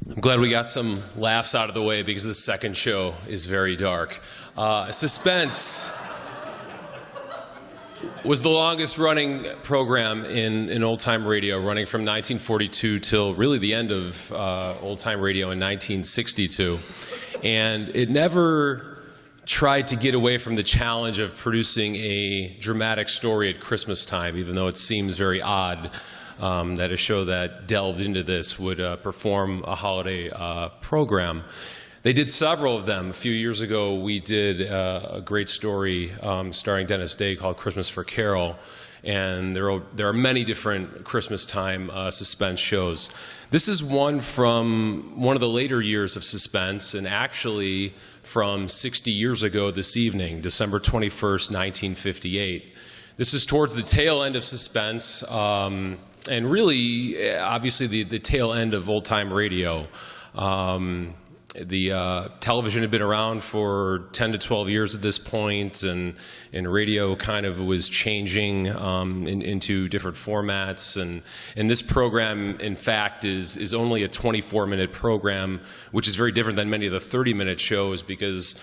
I'm glad we got some laughs out of the way because the second show is very dark. Suspense was the longest running program in old-time radio, running from 1942 till really the end of old-time radio in 1962. And it never tried to get away from the challenge of producing a dramatic story at Christmas time, even though it seems very odd that a show that delved into this would perform a holiday program. They did several of them. A few years ago, we did a great story starring Dennis Day called Christmas for Carol, and there are many different Christmas time suspense shows. This is one from one of the later years of Suspense, and actually from 60 years ago this evening, December 21st, 1958. This is towards the tail end of Suspense, and really, obviously, the tail end of old-time radio. The television had been around for 10 to 12 years at this point, and radio kind of was changing into different formats. And this program, in fact, is only a 24-minute program, which is very different than many of the 30-minute shows because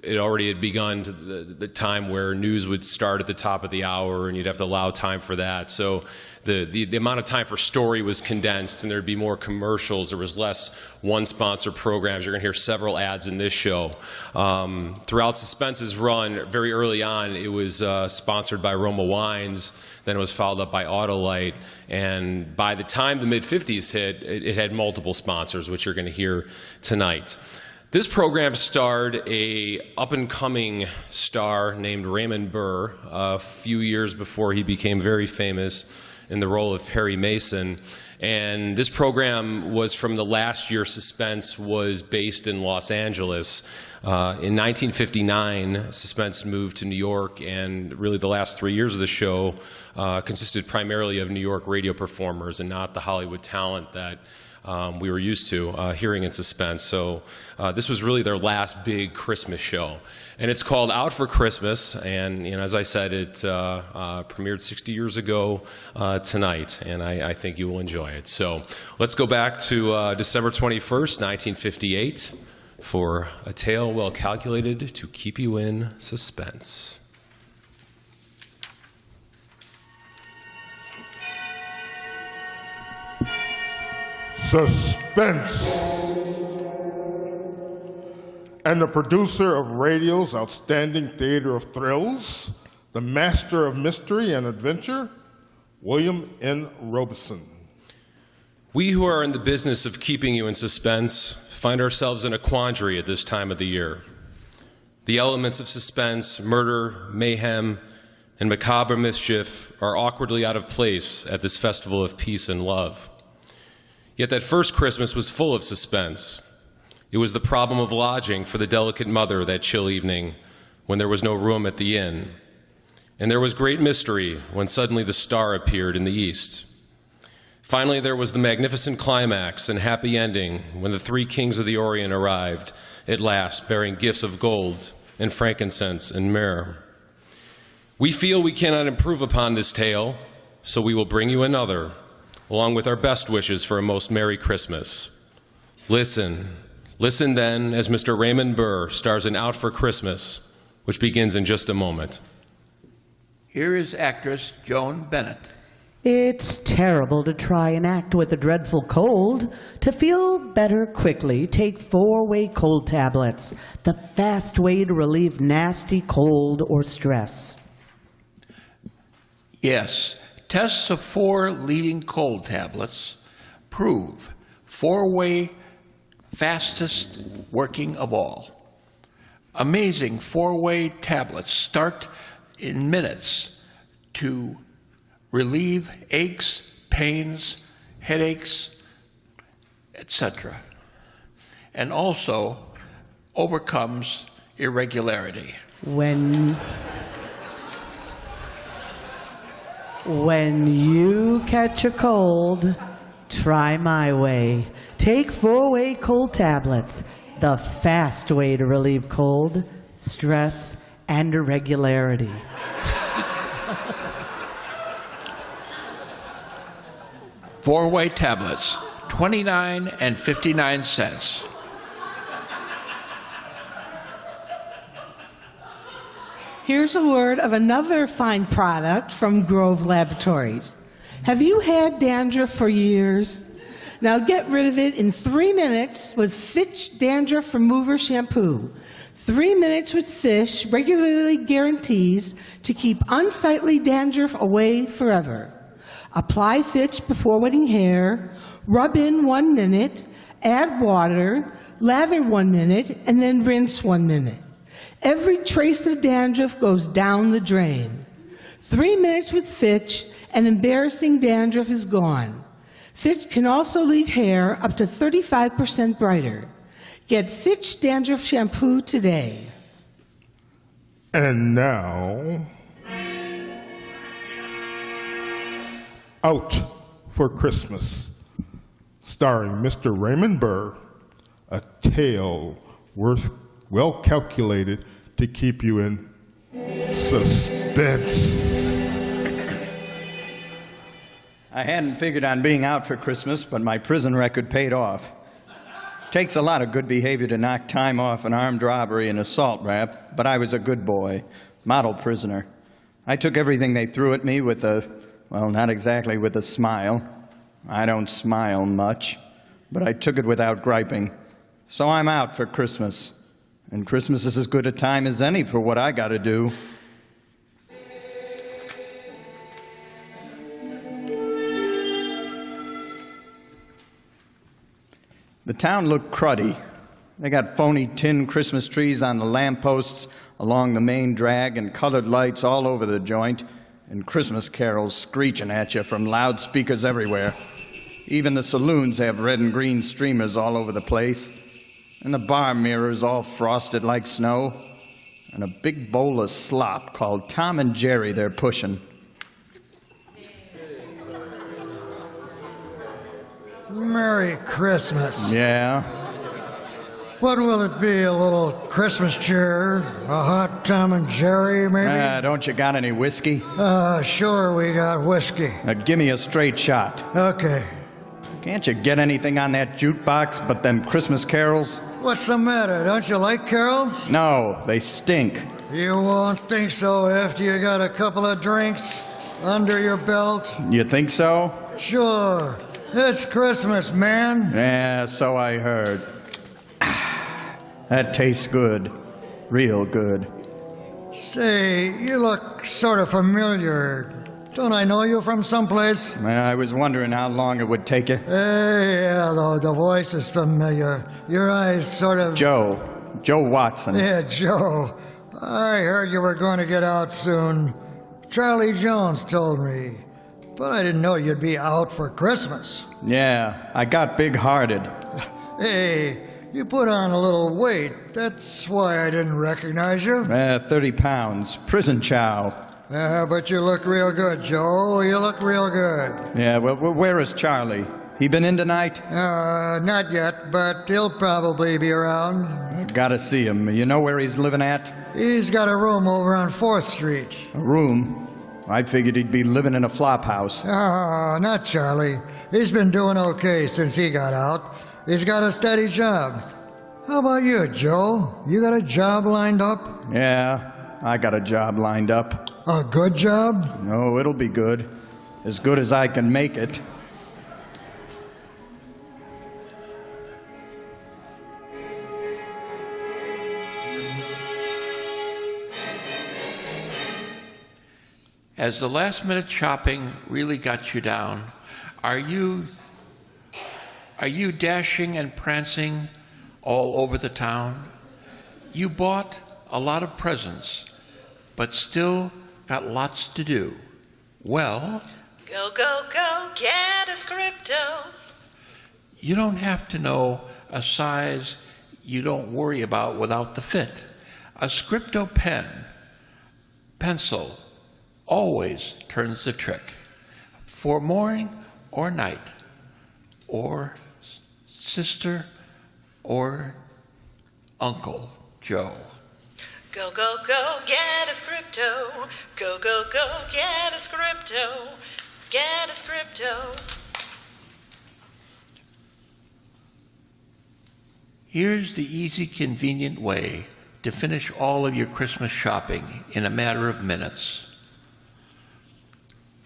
it already had begun to the time where news would start at the top of the hour, and you'd have to allow time for that. So the amount of time for story was condensed, and there'd be more commercials. There was less one-sponsor programs. You're going to hear several ads in this show. Throughout Suspense's run, very early on, it was sponsored by Roma Wines. Then it was followed up by Autolite. And by the time the mid-'50s hit, it had multiple sponsors, which you're going to hear tonight. This program starred a up-and-coming star named Raymond Burr a few years before he became very famous in the role of Perry Mason. And this program was from the last year Suspense was based in Los Angeles. In 1959, Suspense moved to New York, and really the last 3 years of the show consisted primarily of New York radio performers and not the Hollywood talent that we were used to hearing in Suspense. So this was really their last big Christmas show. And it's called Out for Christmas, and as I said, it premiered 60 years ago tonight, and I think you will enjoy it. So let's go back to December 21st, 1958, for a tale well calculated to keep you in suspense. Suspense. And the producer of radio's outstanding theater of thrills, the master of mystery and adventure, William N. Robeson. We who are in the business of keeping you in suspense find ourselves in a quandary at this time of the year. The elements of suspense, murder, mayhem, and macabre mischief are awkwardly out of place at this festival of peace and love. Yet that first Christmas was full of suspense. It was the problem of lodging for the delicate mother that chill evening when there was no room at the inn. And there was great mystery when suddenly the star appeared in the east. Finally, there was the magnificent climax and happy ending when the three kings of the Orient arrived at last, bearing gifts of gold and frankincense and myrrh. We feel we cannot improve upon this tale, so we will bring you another, along with our best wishes for a most Merry Christmas. Listen then as Mr. Raymond Burr stars in Out for Christmas, which begins in just a moment. Here is actress Joan Bennett. It's terrible to try and act with a dreadful cold. To feel better quickly, take 4-way cold tablets, the fast way to relieve nasty cold or stress. Yes, tests of 4 leading cold tablets prove 4-way fastest working of all. Amazing 4-way tablets start in minutes to relieve aches, pains, headaches, etc. And also overcomes irregularity. When you catch a cold, try my way. Take 4-way cold tablets, the fast way to relieve cold, stress, and irregularity. Four-way tablets, $29.59. Here's a word of another fine product from Grove Laboratories. Have you had dandruff for years? Now get rid of it in 3 minutes with Fitch Dandruff Remover Shampoo. 3 minutes with Fish regularly guarantees to keep unsightly dandruff away forever. Apply Fitch before wetting hair, rub in 1 minute, add water, lather 1 minute, and then rinse 1 minute. Every trace of dandruff goes down the drain. 3 minutes with Fitch and embarrassing dandruff is gone. Fitch can also leave hair up to 35% brighter. Get Fitch Dandruff Shampoo today. And now, Out for Christmas, starring Mr. Raymond Burr, a tale well calculated to keep you in suspense. I hadn't figured on being out for Christmas, but my prison record paid off. Takes a lot of good behavior to knock time off an armed robbery and assault rap, but I was a good boy, model prisoner. I took everything they threw at me with not exactly with a smile. I don't smile much, but I took it without griping. So I'm out for Christmas. And Christmas is as good a time as any for what I gotta do. The town looked cruddy. They got phony tin Christmas trees on the lampposts along the main drag and colored lights all over the joint and Christmas carols screeching at you from loudspeakers everywhere. Even the saloons have red and green streamers all over the place, and the bar mirrors all frosted like snow, and a big bowl of slop called Tom and Jerry they're pushing. Merry Christmas. Yeah. What will it be? A little Christmas cheer? A hot Tom and Jerry, maybe? Don't you got any whiskey? Sure, we got whiskey. Give me a straight shot. Okay. Can't you get anything on that jukebox but them Christmas carols? What's the matter? Don't you like carols? No, they stink. You won't think so after you got a couple of drinks under your belt. You think so? Sure. It's Christmas, man. Yeah, so I heard. That tastes good. Real good. Say, you look sort of familiar. Don't I know you from someplace? I was wondering how long it would take you. Yeah, the voice is familiar. Your eyes sort of... Joe Watson. Yeah, Joe. I heard you were going to get out soon. Charlie Jones told me. But I didn't know you'd be out for Christmas. Yeah, I got big-hearted. Hey, you put on a little weight. That's why I didn't recognize you. 30 pounds. Prison chow. But you look real good, Joe. You look real good. Yeah, well, where is Charlie? He been in tonight? Not yet, but he'll probably be around. Gotta see him. You know where he's living at? He's got a room over on 4th Street. A room? I figured he'd be living in a flop house. Not Charlie. He's been doing okay since he got out. He's got a steady job. How about you, Joe? You got a job lined up? Yeah, I got a job lined up. A good job? No, it'll be good. As good as I can make it. As the last-minute shopping really got you down, are you dashing and prancing all over the town? You bought a lot of presents, but still got lots to do. Well, go, go, go, get us crypto. You don't have to know a size you don't worry about without the fit. A Scripto pencil, always turns the trick for morning or night, or sister or Uncle Joe. Go, go, go, get us crypto. Go, go, go, get us crypto. Get us crypto. Here's the easy, convenient way to finish all of your Christmas shopping in a matter of minutes.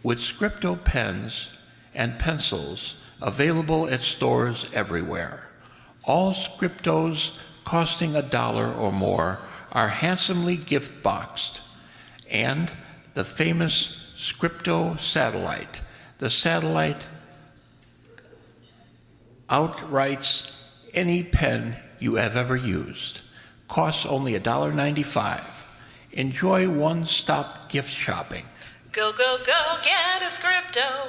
With Scripto pens and pencils available at stores everywhere, all Scriptos costing $1 or more are handsomely gift boxed, and the famous Scripto satellite. The satellite outwrites any pen you have ever used. Costs only $1.95. Enjoy one-stop gift shopping. Go, go, go, get a Scripto.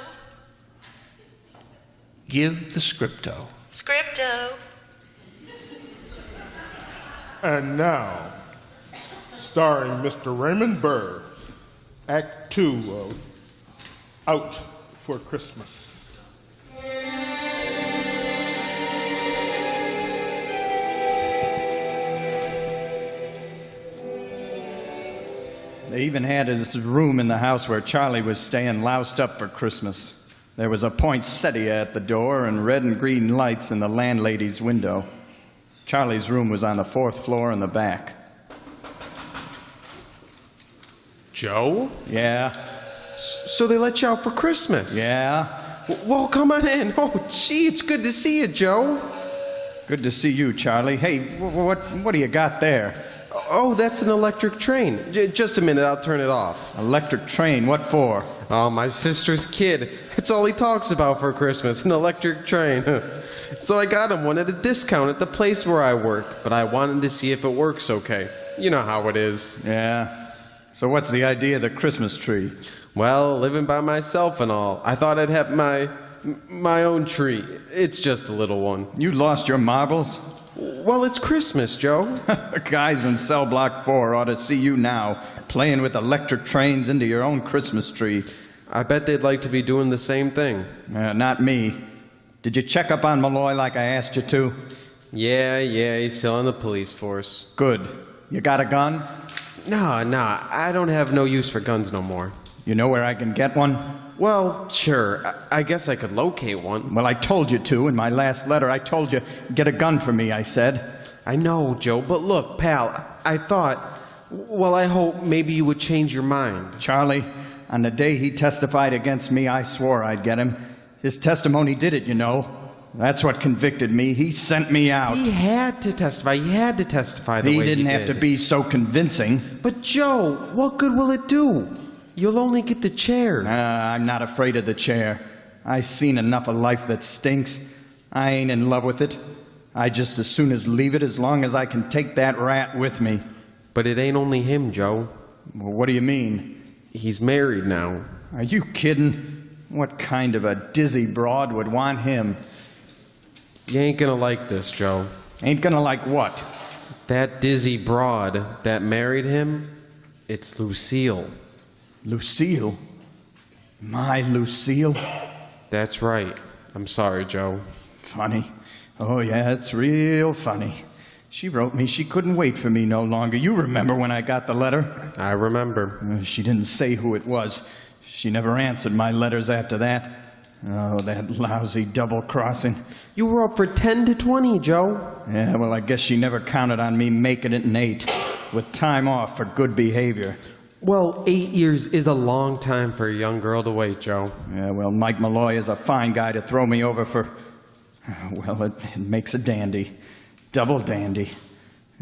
Give the Scripto. Scripto. And now, starring Mr. Raymond Burr, Act 2 of Out for Christmas. They even had his room in the house where Charlie was staying loused up for Christmas. There was a poinsettia at the door and red and green lights in the landlady's window. Charlie's room was on the 4th floor in the back. Joe? Yeah? So they let you out for Christmas? Yeah? Well, come on in. Oh, gee, it's good to see you, Joe. Good to see you, Charlie. Hey, what do you got there? Oh, that's an electric train. Just a minute, I'll turn it off. Electric train? What for? Oh, my sister's kid. It's all he talks about for Christmas, an electric train. So I got him one at a discount at the place where I work, but I wanted to see if it works okay. You know how it is. Yeah. So what's the idea of the Christmas tree? Well, living by myself and all, I thought I'd have my own tree. It's just a little one. You lost your marbles? Well, it's Christmas, Joe. Guys in cell block 4 ought to see you now, playing with electric trains into your own Christmas tree. I bet they'd like to be doing the same thing. Not me. Did you check up on Malloy like I asked you to? Yeah, he's still in the police force. Good. You got a gun? No, I don't have no use for guns no more. You know where I can get one? Well, sure. I guess I could locate one. Well, I told you to. In my last letter, I told you, get a gun for me, I said. I know, Joe, but look, pal, I thought, well, I hope maybe you would change your mind. Charlie, on the day he testified against me, I swore I'd get him. His testimony did it, you know. That's what convicted me. He sent me out. He had to testify. He had to testify the way he did. He didn't have to be so convincing. But, Joe, what good will it do? You'll only get the chair. I'm not afraid of the chair. I've seen enough of life that stinks. I ain't in love with it. I just as soon as leave it as long as I can take that rat with me. But it ain't only him, Joe. Well, what do you mean? He's married now. Are you kidding? What kind of a dizzy broad would want him? You ain't gonna like this, Joe. Ain't gonna like what? That dizzy broad that married him, it's Lucille. Lucille? My Lucille? That's right. I'm sorry, Joe. Funny. Oh, yeah, it's real funny. She wrote me she couldn't wait for me no longer. You remember when I got the letter? I remember. She didn't say who it was. She never answered my letters after that. Oh, that lousy double-crossing. You were up for 10 to 20, Joe. Yeah, well, I guess she never counted on me making it in 8, with time off for good behavior. Well, 8 years is a long time for a young girl to wait, Joe. Yeah, well, Mike Malloy is a fine guy to throw me over for... Well, it makes a dandy. Double dandy.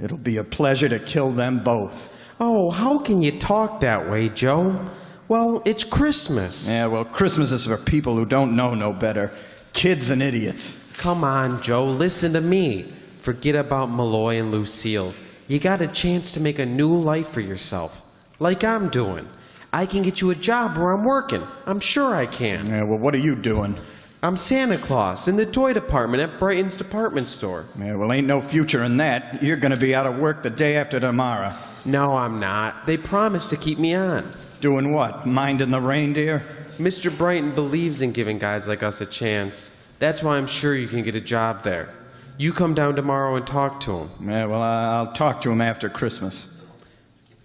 It'll be a pleasure to kill them both. Oh, how can you talk that way, Joe? Well, it's Christmas. Yeah, well, Christmas is for people who don't know no better. Kids and idiots. Come on, Joe, listen to me. Forget about Malloy and Lucille. You got a chance to make a new life for yourself. Like I'm doing. I can get you a job where I'm working. I'm sure I can. Yeah, well, what are you doing? I'm Santa Claus in the toy department at Brighton's department store. Yeah, well, ain't no future in that. You're gonna be out of work the day after tomorrow. No, I'm not. They promised to keep me on. Doing what? Minding the reindeer? Mr. Brighton believes in giving guys like us a chance. That's why I'm sure you can get a job there. You come down tomorrow and talk to him. Yeah, well, I'll talk to him after Christmas.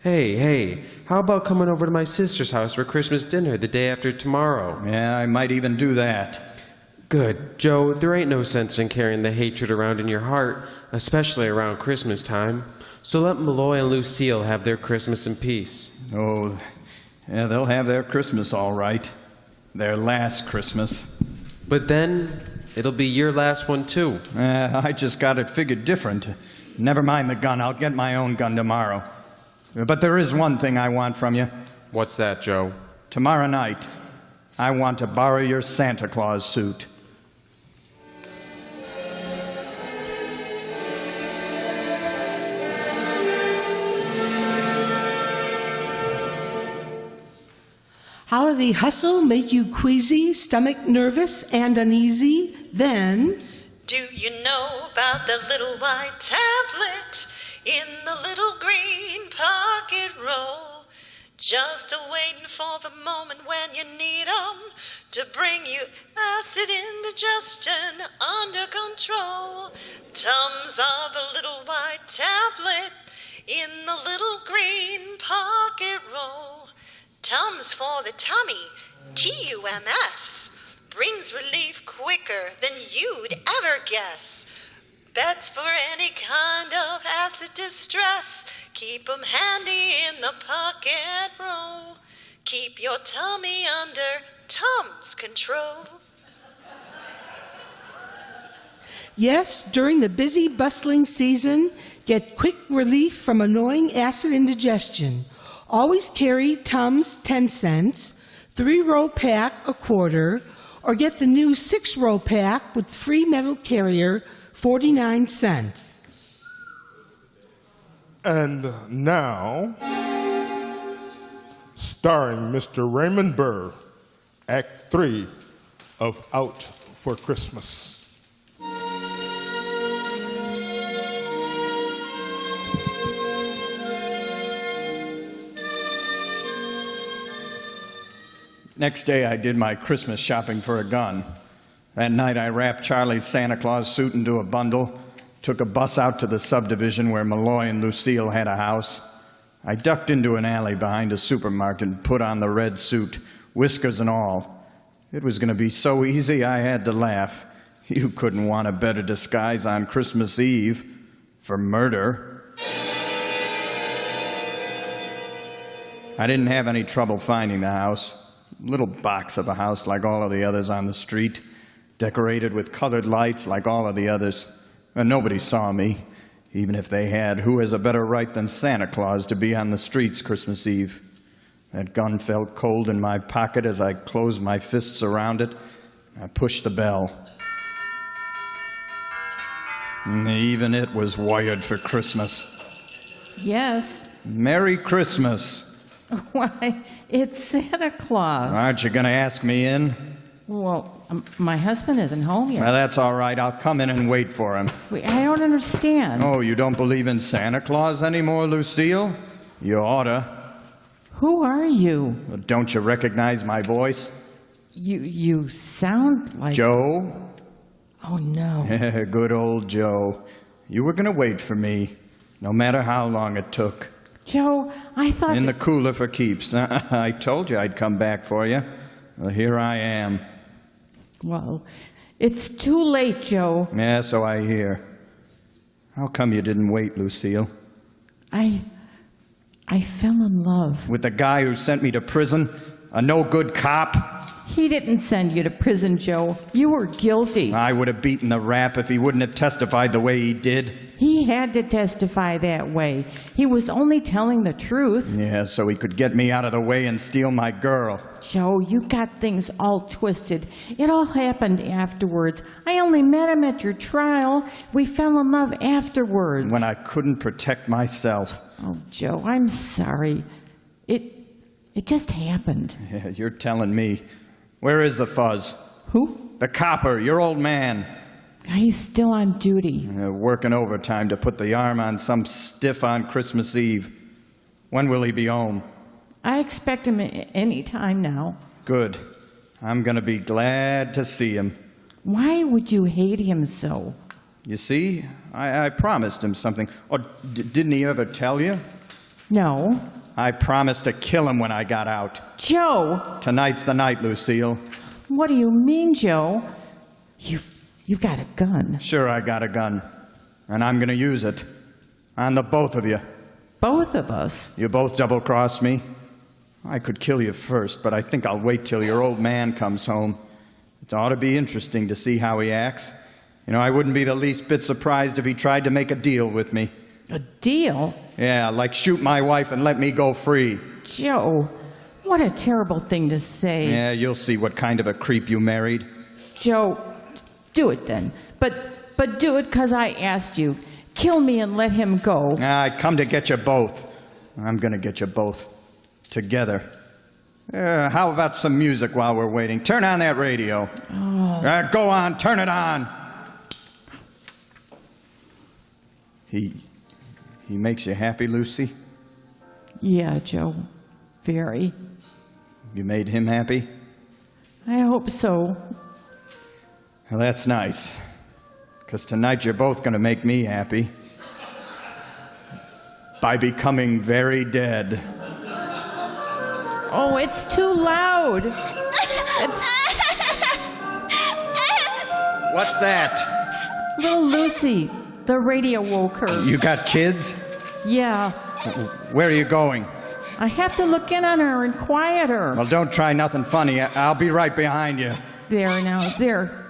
Hey, how about coming over to my sister's house for Christmas dinner the day after tomorrow? Yeah, I might even do that. Good. Joe, there ain't no sense in carrying the hatred around in your heart, especially around Christmas time. So let Malloy and Lucille have their Christmas in peace. Oh, yeah, they'll have their Christmas all right. Their last Christmas. But then, it'll be your last one too. I just got it figured different. Never mind the gun. I'll get my own gun tomorrow. But there is one thing I want from you. What's that, Joe? Tomorrow night, I want to borrow your Santa Claus suit. Holiday hustle make you queasy, stomach nervous and uneasy? Then, Do you know about the little white tablet in the little green pocket roll? Just a-waiting for the moment when you need 'em to bring you acid indigestion under control. Tums are the little white tablet in the little green pocket roll. Tums for the tummy, TUMS, brings relief quicker than you'd ever guess. Bets for any kind of acid distress, keep 'em handy in the pocket roll. Keep your tummy under Tums control. yes, during the busy, bustling season, get quick relief from annoying acid indigestion. Always carry Tums 10 cents, 3-roll pack a quarter, or get the new 6-roll pack with free metal carrier, 49 cents. And now, starring Mr. Raymond Burr, Act 3 of Out for Christmas. Next day, I did my Christmas shopping for a gun. That night, I wrapped Charlie's Santa Claus suit into a bundle, took a bus out to the subdivision where Malloy and Lucille had a house. I ducked into an alley behind a supermarket and put on the red suit, whiskers and all. It was going to be so easy, I had to laugh. You couldn't want a better disguise on Christmas Eve for murder. I didn't have any trouble finding the house. Little box of a house like all of the others on the street, decorated with colored lights like all of the others. And nobody saw me. Even if they had, who has a better right than Santa Claus to be on the streets Christmas Eve? That gun felt cold in my pocket as I closed my fists around it. I pushed the bell. And even it was wired for Christmas. Yes. Merry Christmas. Why, it's Santa Claus. Aren't you going to ask me in? Well, my husband isn't home yet. Well, that's all right. I'll come in and wait for him. Wait, I don't understand. Oh, you don't believe in Santa Claus anymore, Lucille? You oughta. Who are you? Well, don't you recognize my voice? You sound like... Joe? Oh, no. Good old Joe. You were going to wait for me, no matter how long it took. Joe, I thought... In the cooler for keeps. I told you I'd come back for you. Well, here I am. Well, it's too late, Joe. Yeah, so I hear. How come you didn't wait, Lucille? I fell in love. With the guy who sent me to prison? A no-good cop? He didn't send you to prison, Joe. You were guilty. I would have beaten the rap if he wouldn't have testified the way he did. He had to testify that way. He was only telling the truth. Yeah, so he could get me out of the way and steal my girl. Joe, you got things all twisted. It all happened afterwards. I only met him at your trial. We fell in love afterwards. When I couldn't protect myself. Oh, Joe, I'm sorry. It just happened. Yeah, you're telling me. Where is the fuzz? Who? The copper, your old man. He's still on duty. Working overtime to put the arm on some stiff on Christmas Eve. When will he be home? I expect him any time now. Good. I'm going to be glad to see him. Why would you hate him so? You see, I promised him something. Oh, didn't he ever tell you? No. I promised to kill him when I got out. Joe! Tonight's the night, Lucille. What do you mean, Joe? You've got a gun. Sure, I got a gun. And I'm going to use it. On the both of you. Both of us. You both double-crossed me. I could kill you first, but I think I'll wait till your old man comes home. It ought to be interesting to see how he acts. You know, I wouldn't be the least bit surprised if he tried to make a deal with me. A deal? Yeah, like shoot my wife and let me go free. Joe, what a terrible thing to say. Yeah, you'll see what kind of a creep you married. Joe, do it then. But do it because I asked you. Kill me and let him go. I come to get you both. I'm going to get you both. Together. How about some music while we're waiting? Turn on that radio. Oh. Go on, turn it on. He makes you happy, Lucy? Yeah, Joe. Very. You made him happy? I hope so. Well, that's nice. Because tonight you're both going to make me happy. By becoming very dead. Oh, it's too loud. What's that? Little Lucy. The radio woke her. You got kids? Yeah. Where are you going? I have to look in on her and quiet her. Well, don't try nothing funny. I'll be right behind you. There now. There.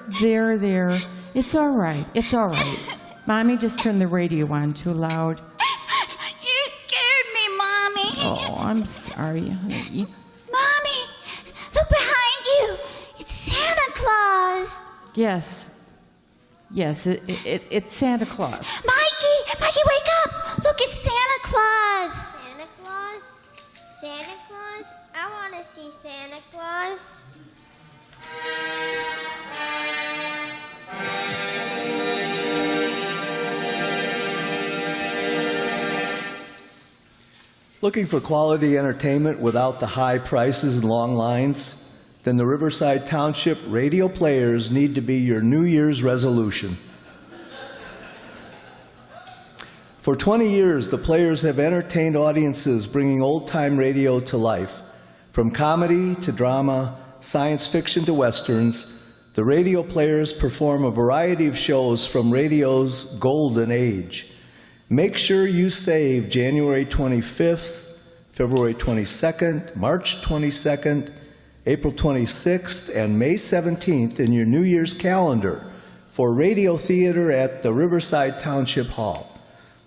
It's all right. It's all right. Mommy just turned the radio on too loud. You scared me, Mommy. Oh, I'm sorry, honey. Mommy, look behind you. It's Santa Claus. Yes. Yes, it's Santa Claus. Mikey, wake up. Look, it's Santa Claus. Santa Claus? Santa Claus? I want to see Santa Claus. Looking for quality entertainment without the high prices and long lines? Then the Riverside Township radio players need to be your New Year's resolution. For 20 years, the players have entertained audiences bringing old-time radio to life. From comedy to drama, science fiction to westerns, the radio players perform a variety of shows from radio's golden age. Make sure you save January 25th, February 22nd, March 22nd, April 26th, and May 17th in your New Year's calendar for radio theater at the Riverside Township Hall.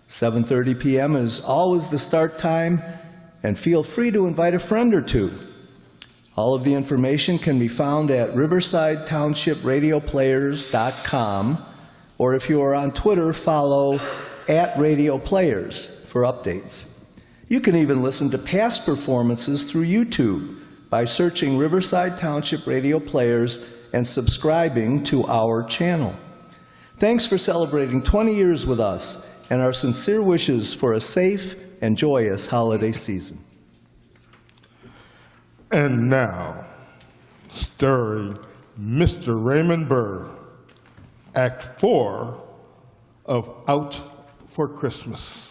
7:30 p.m. is always the start time, and feel free to invite a friend or two. All of the information can be found at riversidetownshipradioplayers.com, or if you are on Twitter, follow @RadioPlayers for updates. You can even listen to past performances through YouTube by searching Riverside Township Radio Players and subscribing to our channel. Thanks for celebrating 20 years with us, and our sincere wishes for a safe and joyous holiday season. And now, starring Mr. Raymond Burr, Act 4 of Out for Christmas.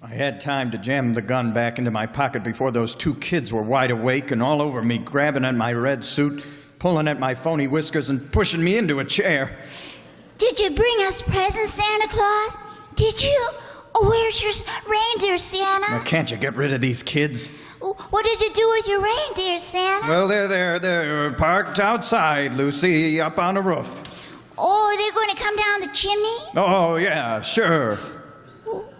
I had time to jam the gun back into my pocket before those two kids were wide awake and all over me, grabbing at my red suit, pulling at my phony whiskers, and pushing me into a chair. Did you bring us presents, Santa Claus? Did you? Oh, where's your reindeer, Santa? Now, can't you get rid of these kids? What did you do with your reindeer, Santa? Well, they're parked outside, Lucy, up on the roof. Oh, are they going to come down the chimney? Oh, yeah, sure.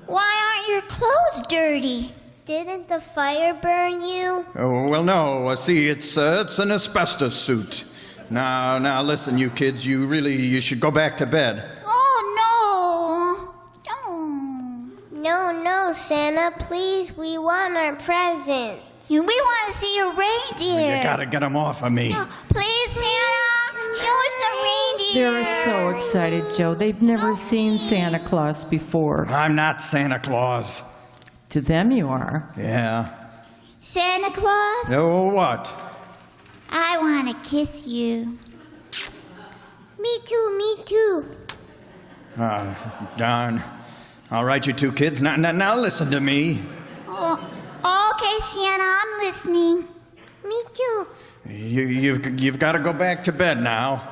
Why aren't your clothes dirty? Didn't the fire burn you? Oh, well, no. See, it's an asbestos suit. Now, listen, you kids, you should go back to bed. Oh, no. No, Santa, please, we want our presents. We want to see your reindeer. You gotta get them off of me. Please, Santa, show us the reindeer. They're so excited, Joe. They've never seen Santa Claus before. I'm not Santa Claus. To them you are. Yeah. Santa Claus? Oh, what? I want to kiss you. Me too. Darn. All right, you two kids, now listen to me. Oh, okay, Santa, I'm listening. Me too. You've got to go back to bed now.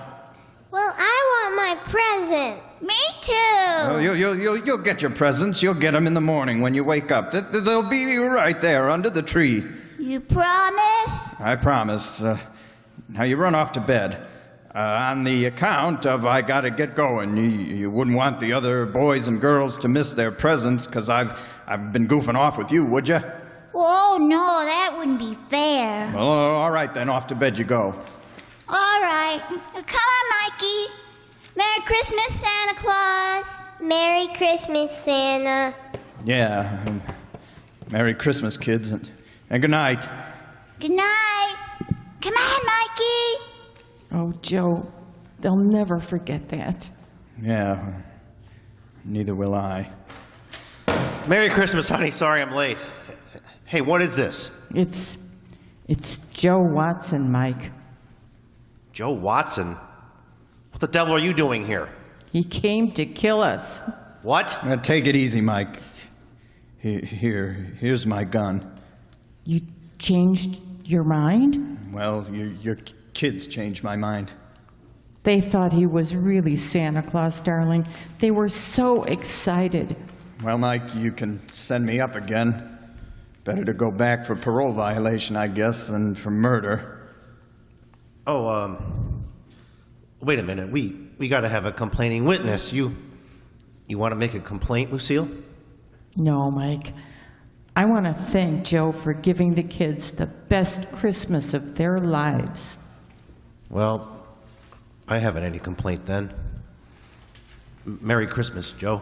Well, I want my present. Me too. Oh, you'll get your presents. You'll get them in the morning when you wake up. They'll be right there under the tree. You promise? I promise. Now you run off to bed. On the account of I got to get going. You wouldn't want the other boys and girls to miss their presents because I've been goofing off with you, would you? Oh, no, that wouldn't be fair. Well, all right then. Off to bed you go. All right. Come on, Mikey. Merry Christmas, Santa Claus. Merry Christmas, Santa. Yeah. Merry Christmas, kids, and good night. Good night. Come on, Mikey. Oh, Joe, they'll never forget that. Yeah. Neither will I. Merry Christmas, honey. Sorry I'm late. Hey, what is this? It's Joe Watson, Mike. Joe Watson? What the devil are you doing here? He came to kill us. What? Now, take it easy, Mike. Here's my gun. You changed your mind? Well, your kids changed my mind. They thought he was really Santa Claus, darling. They were so excited. Well, Mike, you can send me up again. Better to go back for parole violation, I guess, than for murder. Oh, wait a minute. We got to have a complaining witness. You want to make a complaint, Lucille? No, Mike. I want to thank Joe for giving the kids the best Christmas of their lives. Well, I haven't any complaint then. Merry Christmas, Joe.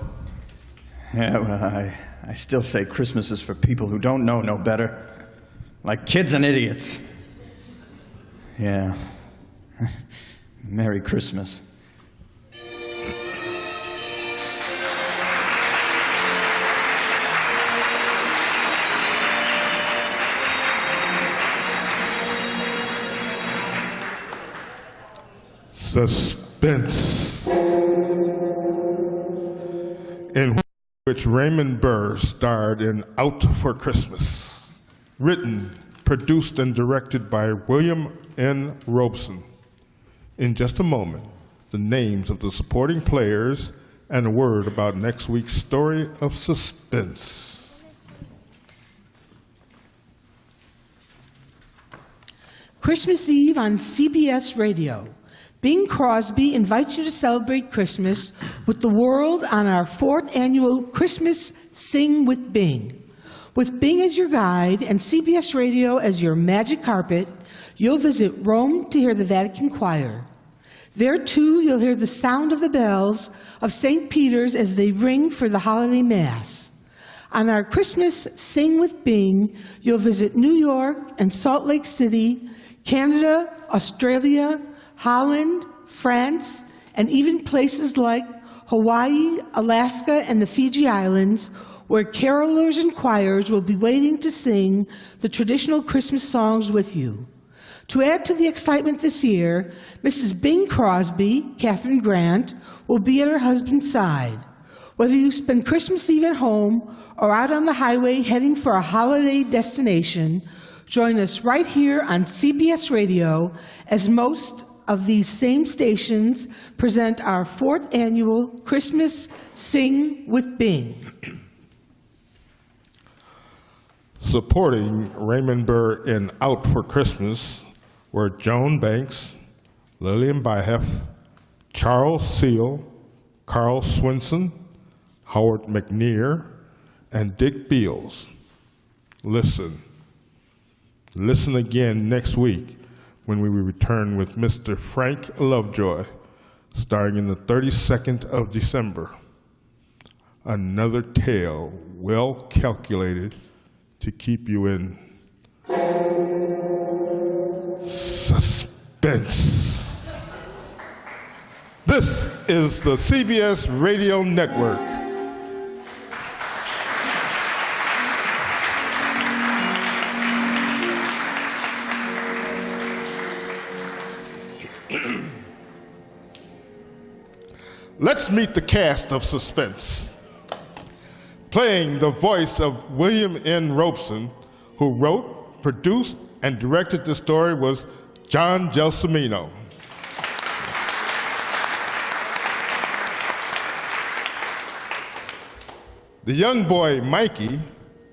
Yeah, well, I still say Christmas is for people who don't know no better. Like kids and idiots. Yeah. Merry Christmas. Suspense, in which Raymond Burr starred in Out for Christmas. Written, produced, and directed by William N. Robeson. In just a moment, the names of the supporting players and a word about next week's story of suspense. Christmas Eve on CBS Radio. Bing Crosby invites you to celebrate Christmas with the world on our 4th annual Christmas Sing with Bing. With Bing as your guide and CBS Radio as your magic carpet, you'll visit Rome to hear the Vatican Choir. There, too, you'll hear the sound of the bells of St. Peter's as they ring for the holiday Mass. On our Christmas Sing with Bing, you'll visit New York and Salt Lake City, Canada, Australia, Holland, France, and even places like Hawaii, Alaska, and the Fiji Islands, where carolers and choirs will be waiting to sing the traditional Christmas songs with you. To add to the excitement this year, Mrs. Bing Crosby, Catherine Grant, will be at her husband's side. Whether you spend Christmas Eve at home or out on the highway heading for a holiday destination, join us right here on CBS Radio as most of these same stations present our 4th annual Christmas Sing with Bing. Supporting Raymond Burr in Out for Christmas were Joan Banks, Lillian Byheff, Charles Seal, Carl Swinson, Howard McNear, and Dick Beals. Listen again next week when we return with Mr. Frank Lovejoy, starring in the 32nd of December. Another tale well calculated to keep you in suspense. This is the CBS Radio Network. Let's meet the cast of Suspense. Playing the voice of William N. Robeson, who wrote, produced, and directed the story, was John Gelsomino. The young boy, Mikey,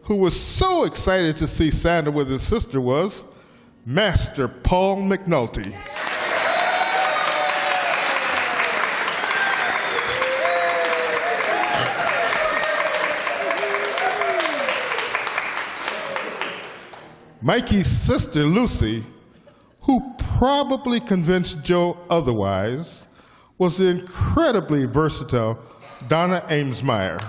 who was so excited to see Santa with his sister, was Master Paul McNulty. Mikey's sister, Lucy, who probably convinced Joe otherwise, was the incredibly versatile Donna Amesmeyer.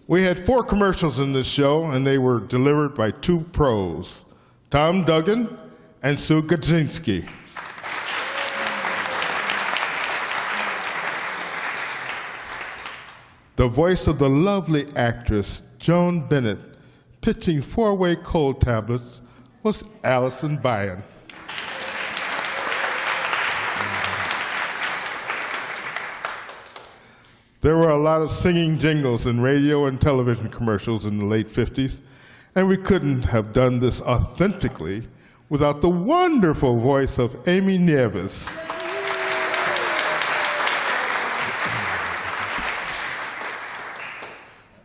We had 4 commercials in this show, and they were delivered by 2 pros, Tom Duggan and Sue Gadzinski. The voice of the lovely actress Joan Bennett pitching 4-way cold tablets was Allison Byan. There were a lot of singing jingles in radio and television commercials in the late 50s, and we couldn't have done this authentically without the wonderful voice of Amy Nieves.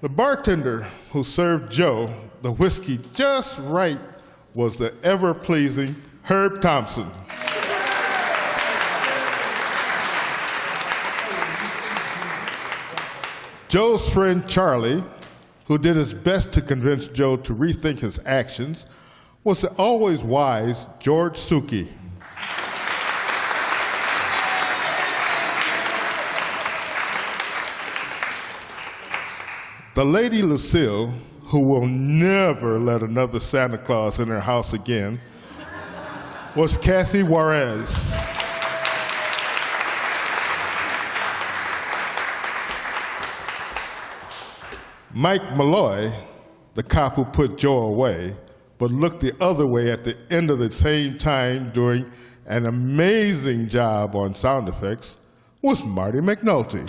The bartender who served Joe the whiskey just right was the ever-pleasing Herb Thompson. Joe's friend Charlie, who did his best to convince Joe to rethink his actions, was the always wise George Suki. The lady Lucille, who will never let another Santa Claus in her house again, was Kathy Juarez. Mike Malloy, the cop who put Joe away, but looked the other way at the end of the same time doing an amazing job on sound effects, was Marty McNulty.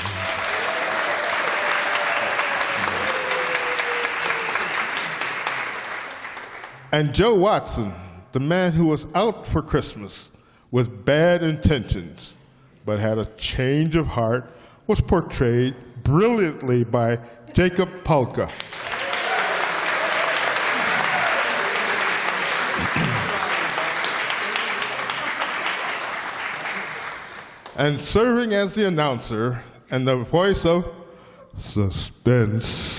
And Joe Watson, the man who was out for Christmas with bad intentions but had a change of heart, was portrayed brilliantly by Jacob Polka. And serving as the announcer and the voice of Suspense,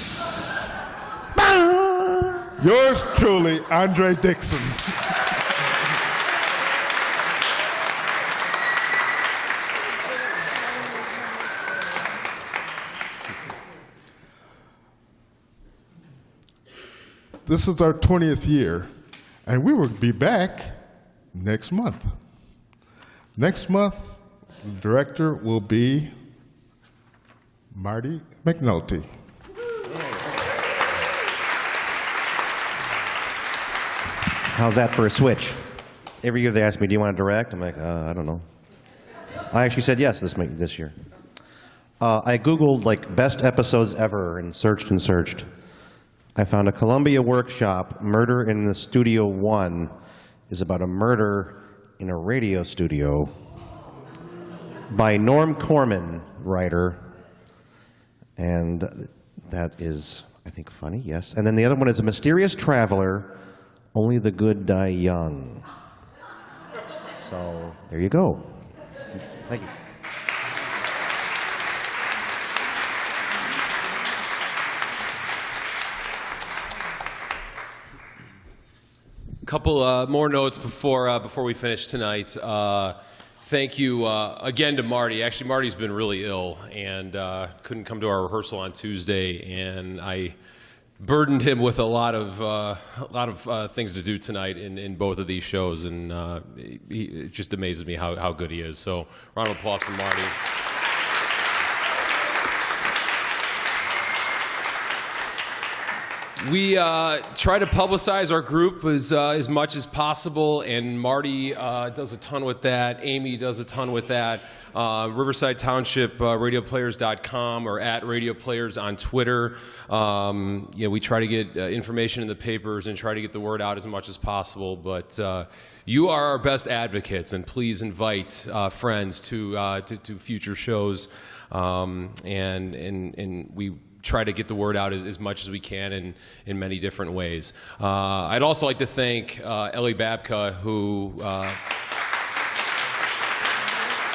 yours truly, Andre Dixon. This is our 20th year, and we will be back next month. Next month, the director will be Marty McNulty. How's that for a switch? Every year they ask me, do you want to direct? I'm like, I don't know. I actually said yes this year. I Googled like best episodes ever and searched. I found a Columbia Workshop, Murder in the Studio 1, is about a murder in a radio studio by Norm Corman, writer. And that is, I think, funny, yes. And then the other one is A Mysterious Traveler, Only the Good Die Young. So there you go. Thank you. Couple more notes before we finish tonight. Thank you again to Marty. Actually, Marty's been really ill and couldn't come to our rehearsal on Tuesday, and I burdened him with a lot of things to do tonight in both of these shows, and it just amazes me how good he is. So, round of applause for Marty. We try to publicize our group as much as possible, and Marty does a ton with that. Amy does a ton with that. Riverside Township, radioplayers.com, or at radioplayers on Twitter. We try to get information in the papers and try to get the word out as much as possible. But you are our best advocates, and please invite friends to future shows. And we try to get the word out as much as we can in many different ways. I'd also like to thank Ellie Babka, who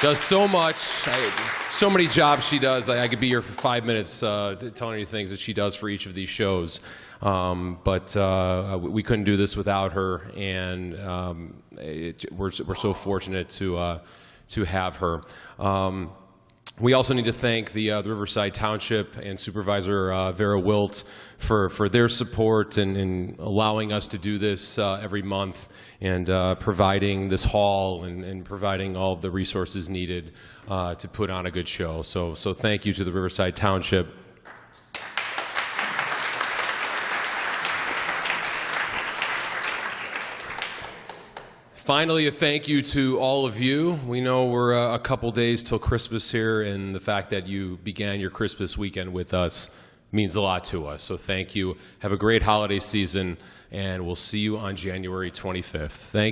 does so much, so many jobs she does. I could be here for 5 minutes telling you things that she does for each of these shows. But we couldn't do this without her, and we're so fortunate to have her. We also need to thank the Riverside Township and Supervisor Vera Wilt for their support and allowing us to do this every month, and providing this hall and providing all of the resources needed to put on a good show. So thank you to the Riverside Township. Finally, a thank you to all of you. We know we're a couple days till Christmas here, and the fact that you began your Christmas weekend with us means a lot to us. So thank you. Have a great holiday season, and we'll see you on January 25th. Thank you.